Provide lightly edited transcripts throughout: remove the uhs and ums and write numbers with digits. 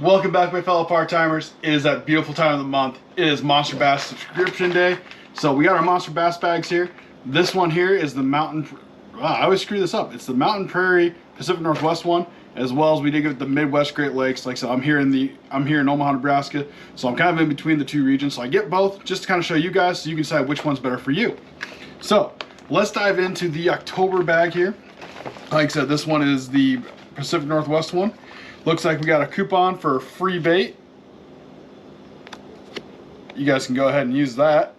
Welcome back, my fellow part-timers. It is that beautiful time of the month. It is Monster Bass subscription day. So we got our Monster Bass bags here. This one here is the Mountain, I always screw this up. It's the Mountain Prairie Pacific Northwest one, as well as we did get the Midwest Great Lakes. Like I said, I'm here in Omaha, Nebraska. So I'm kind of in between the two regions. So I get both just to kind of show you guys so you can decide which one's better for you. So let's dive into the October bag here. Like I said, this one is the Pacific Northwest one. Looks like we got a coupon for free bait. You guys can go ahead and use that.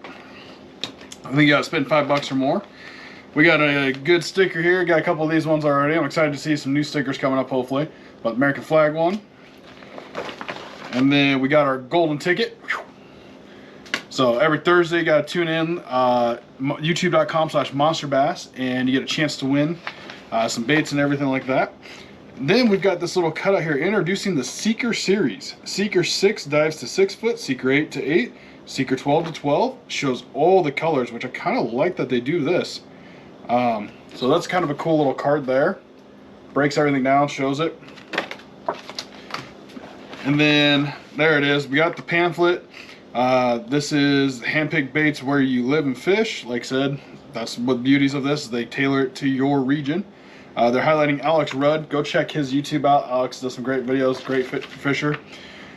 I think you gotta spend $5 or more. We got a good sticker here. Got a couple of these ones already. I'm excited to see some new stickers coming up, hopefully. But American flag one. And then we got our golden ticket. So every Thursday you gotta tune in, youtube.com/monsterbass, and you get a chance to win some baits and everything like that. Then we've got this little cutout here introducing the Seeker series. Seeker 6 dives to 6 foot, Seeker 8 to 8, Seeker 12 to 12. Shows all the colors, which I kind of like that they do this. So that's kind of a cool little card there. Breaks everything down, shows it. And then there it is. We got the pamphlet. This is handpicked baits where you live and fish. Like I said, that's what the beauties of this is they tailor it to your region. They're highlighting Alex Rudd. Go check his YouTube out. Alex does some great videos, great fisher.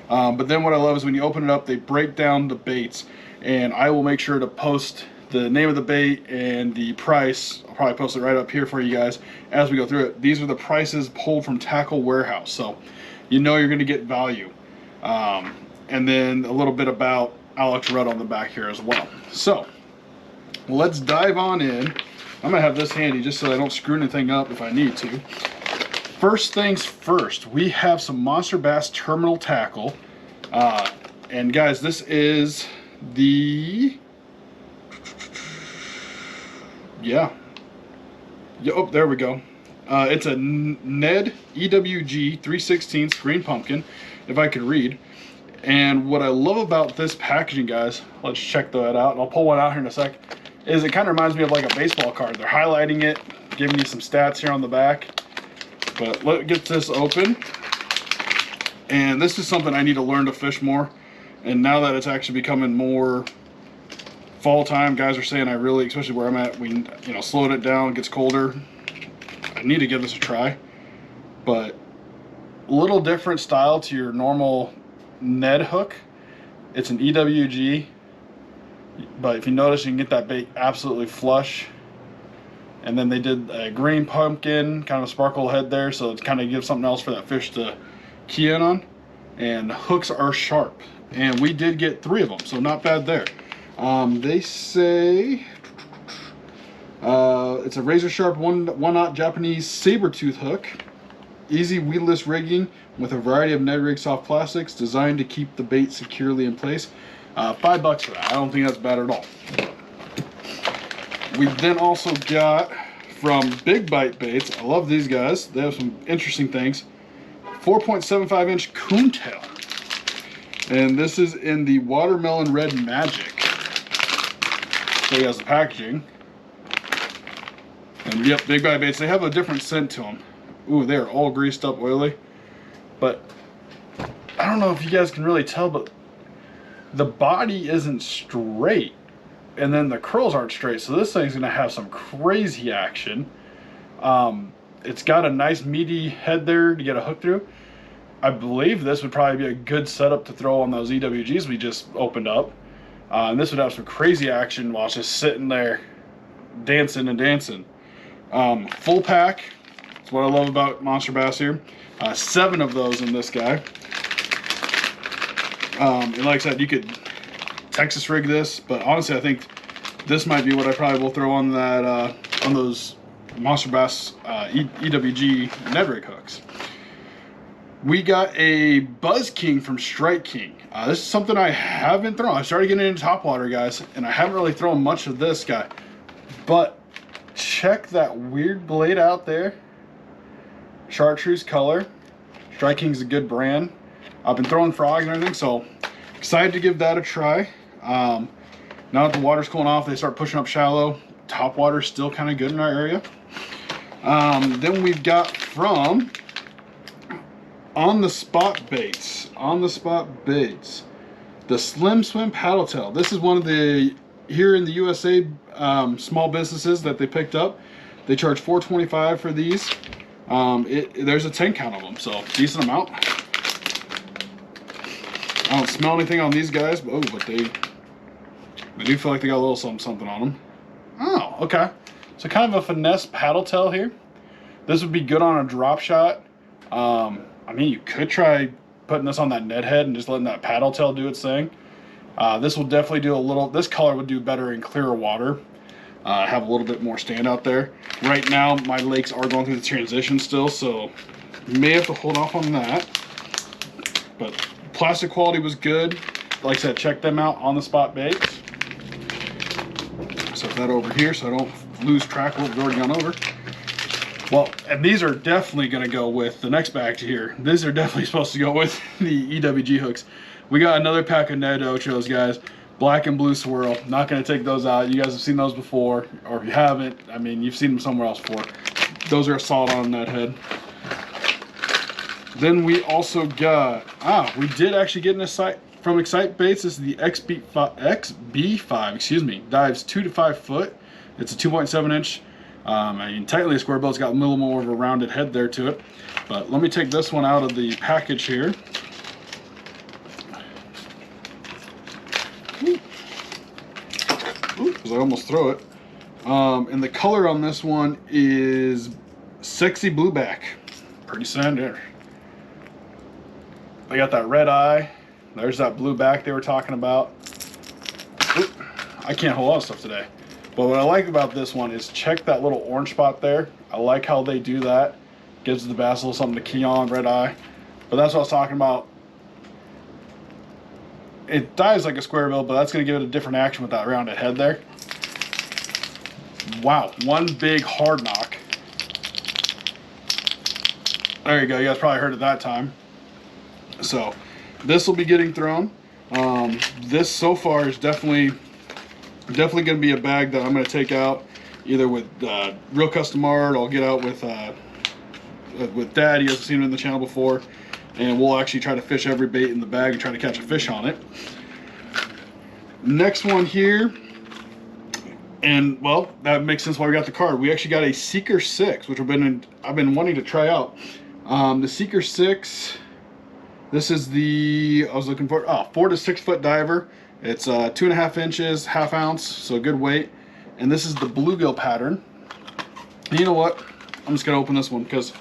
But then what I love is when you open it up, they break down the baits. And I will make sure to post the name of the bait and the price. I'll probably post it right up here for you guys as we go through it. These are the prices pulled from Tackle Warehouse. So you know you're going to get value. And then a little bit about Alex Rudd on the back here as well. So let's dive on in. I'm gonna have this handy just so I don't screw anything up if I need to. First things first, we have some Monster Bass terminal tackle. And guys, this is the, oh, there we go. It's a Ned EWG 3/16 green pumpkin, if I could read. And what I love about this packaging, guys, let's check that out, and I'll pull one out here in a sec, is it kind of reminds me of like a baseball card. They're highlighting it, giving you some stats here on the back. But let's get this open. And this is something I need to learn to fish more. And now that it's actually becoming more fall time, guys are saying I really, especially where I'm at, we slowed it down, it gets colder. I need to give this a try. But a little different style to your normal Ned hook. It's an EWG. But if you notice, you can get that bait absolutely flush. And then they did a green pumpkin, kind of sparkle head there, so it kind of gives something else for that fish to key in on. And hooks are sharp. And we did get 3 of them, so not bad there. They say it's a razor sharp 1/0 Japanese saber tooth hook. Easy weedless rigging with a variety of Ned rig soft plastics designed to keep the bait securely in place. $5 for that. I don't think that's bad at all. We then also got from Big Bite Baits. I love these guys. They have some interesting things. 4.75-inch Coontail. And this is in the Watermelon Red Magic. So he has the packaging. And yep, Big Bite Baits. They have a different scent to them. Ooh, they are all greased up, oily. But I don't know if you guys can really tell, but the body isn't straight, and then the curls aren't straight, so this thing's gonna have some crazy action. It's got a nice meaty head there to get a hook through. I believe this would probably be a good setup to throw on those EWGs we just opened up, and this would have some crazy action while it's just sitting there dancing and dancing. Full pack. That's what I love about Monster Bass here. 7 of those in this guy. And like I said, you could Texas rig this, but honestly I think this might be what I probably will throw on that on those Monster Bass EWG Ned rig hooks. We got a Buzz King from Strike King. This is something I haven't thrown. I started getting into topwater, guys, and I haven't really thrown much of this guy. But check that weird blade out there. Chartreuse color. Strike King's a good brand. I've been throwing frogs and everything, so excited to give that a try. Now that the water's cooling off, they start pushing up shallow. Top water's still kind of good in our area. Then we've got from on the spot baits. The Slim Swim Paddle Tail. This is one of the, here in the USA, small businesses that they picked up. They charge $4.25 for these. There's a 10 count of them, so decent amount. I don't smell anything on these guys, but they do feel like they got a little something on them. Oh, okay. So kind of a finesse paddle tail here. This would be good on a drop shot. I mean, you could try putting this on that Ned head and just letting that paddle tail do its thing. This will definitely do a little, this color would do better in clearer water. Have a little bit more stand out there. Right now, my lakes are going through the transition still, so you may have to hold off on that. But plastic quality was good. Like I said, check them out on the spot baits. Set that over here so I don't lose track of what we've already gone over. Well, and these are definitely going to go with the next bag here. These are definitely supposed to go with the EWG hooks. We got another pack of Ned Ochos, guys. Black and blue swirl. Not going to take those out. You guys have seen those before, or if you haven't, I mean, you've seen them somewhere else before. Those are solid on that head. Then we also got, we did actually get an Excite from Excite Baits. This is the XB5, excuse me. Dives 2 to 5 foot. It's a 2.7 inch. I mean, technically a square bill. It's got a little more of a rounded head there to it. But let me take this one out of the package here. Because I almost throw it. And the color on this one is Sexy Blueback. Pretty standard. They got that red eye. There's that blue back they were talking about. Oop, I can't hold on to stuff today. But what I like about this one is check that little orange spot there. I like how they do that. Gives the bass a little something to key on, red eye. But that's what I was talking about. It dives like a square bill, but that's going to give it a different action with that rounded head there. Wow, one big hard knock. There you go. You guys probably heard it that time. So this will be getting thrown. This so far is definitely going to be a bag that I'm going to take out either with Real Custom Art. I'll get out with Dad. He hasn't seen it in the channel before, and we'll actually try to fish every bait in the bag and try to catch a fish on it. Next one here, and well, that makes sense why we got the card. We actually got a Seeker 6, which I've been wanting to try out. The Seeker 6. This is the, I was looking for, 4 to 6 foot diver. It's 2.5 inches, ½ ounce, so good weight. And this is the bluegill pattern. And you know what? I'm just gonna open this one because,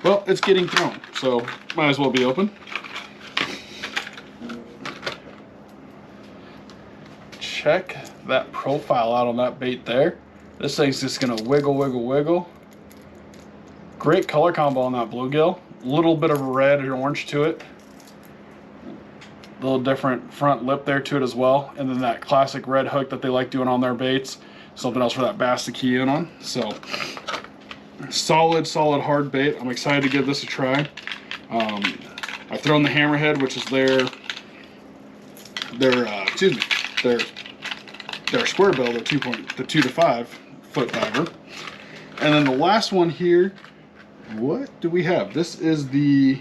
well, it's getting thrown, so might as well be open. Check that profile out on that bait there. This thing's just gonna wiggle, wiggle, wiggle. Great color combo on that bluegill. A little bit of red and orange to it. A little different front lip there to it as well. And then that classic red hook that they like doing on their baits. Something else for that bass to key in on. So solid hard bait. I'm excited to give this a try. I've thrown the hammerhead, which is their square bill, the 2 to 5 foot diver. And then the last one here, what do we have? This is the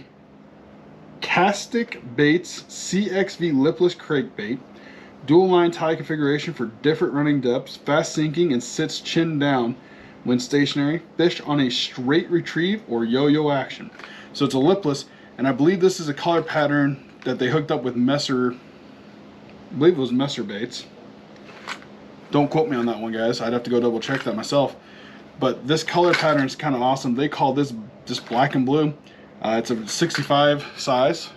Castic Baits CXV lipless crankbait. Dual line tie configuration for different running depths, fast sinking, and sits chin down when stationary. Fish on a straight retrieve or yo-yo action. So it's a lipless, and I believe this is a color pattern that they hooked up with Messer. I believe it was Messer baits. Don't quote me on that one, guys. I'd have to go double check that myself. But this color pattern is kind of awesome. They call this just black and blue. It's a 65 size.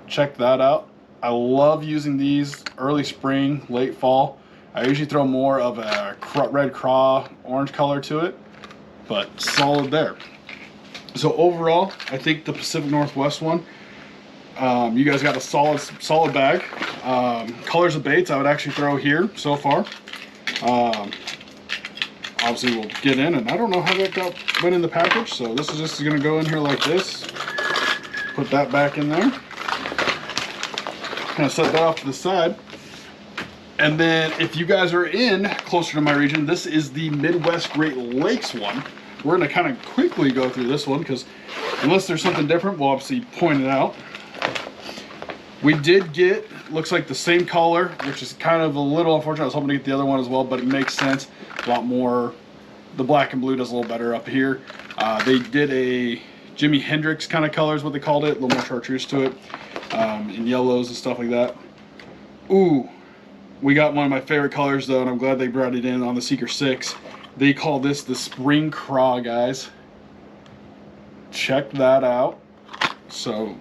Check that out. I love using these early spring, late fall. I usually throw more of a red craw, orange color to it, but solid there. So overall, I think the Pacific Northwest one, you guys got a solid bag. Colors of baits I would actually throw here so far. Obviously we'll get in, and I don't know how that went in the package, so this is just going to go in here like this. Put that back in there. Kind of set that off to the side. And then if you guys are in closer to my region, this is the Midwest Great Lakes one. we're going to kind of quickly go through this one because unless there's something different, we'll obviously point it out. We did get, looks like the same color, which is kind of a little unfortunate. I was hoping to get the other one as well, but it makes sense. A lot more, the black and blue does a little better up here. They did a Jimi Hendrix kind of color is what they called it, a little more chartreuse to it, in yellows and stuff like that. Ooh, we got one of my favorite colors though, and I'm glad they brought it in on the Seeker 6. They call this the Spring Craw, guys. Check that out. So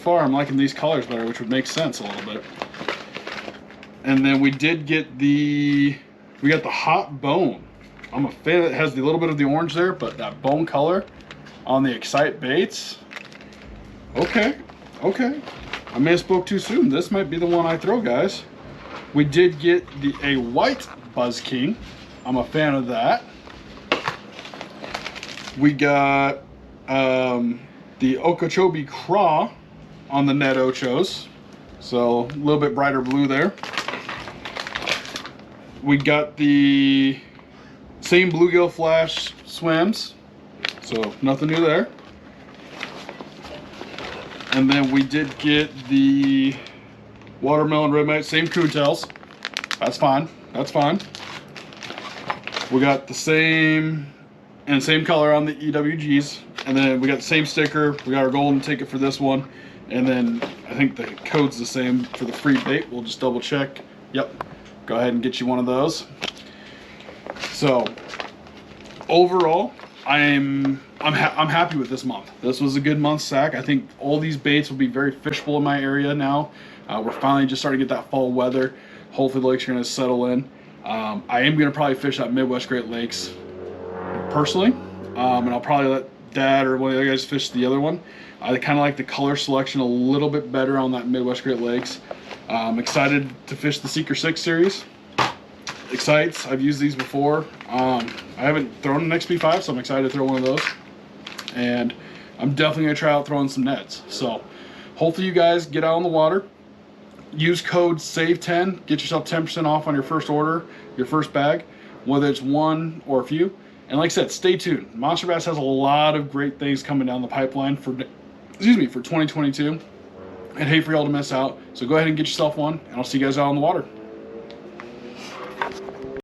far I'm liking these colors better, which would make sense a little bit. And then we did get we got the Hot Bone. I'm a fan. It has a little bit of the orange there, but that bone color on the Excite baits. Okay. I may have spoke too soon. This might be the one I throw, guys. We did get a white Buzz King. I'm a fan of that. We got the Okeechobee Craw on the Net Ochos, so a little bit brighter blue there. We got the same bluegill flash swims, so nothing new there. And then we did get the watermelon red mite, same Coontails. That's fine. We got the same color on the EWGs. And then we got the same sticker. We got our golden ticket for this one. And then I think the code's the same for the free bait. We'll just double check. Yep. Go ahead and get you one of those. So overall, I'm happy with this month. This was a good month, Sack. I think all these baits will be very fishable in my area now. We're finally just starting to get that fall weather. Hopefully the lakes are going to settle in. I am going to probably fish that Midwest Great Lakes personally. And I'll probably let Dad or one of the other guys fish the other one. I kind of like the color selection a little bit better on that Midwest Great Lakes. I'm excited to fish the Seeker 6 series. Excites, I've used these before. I haven't thrown an XP5, so I'm excited to throw one of those. And I'm definitely going to try out throwing some nets. So hopefully you guys get out on the water. Use code SAVE10. Get yourself 10% off on your first order, your first bag, whether it's one or a few. And like I said, stay tuned. Monsterbass has a lot of great things coming down the pipeline for 2022. And hate for y'all to miss out. So go ahead and get yourself one, and I'll see you guys out on the water.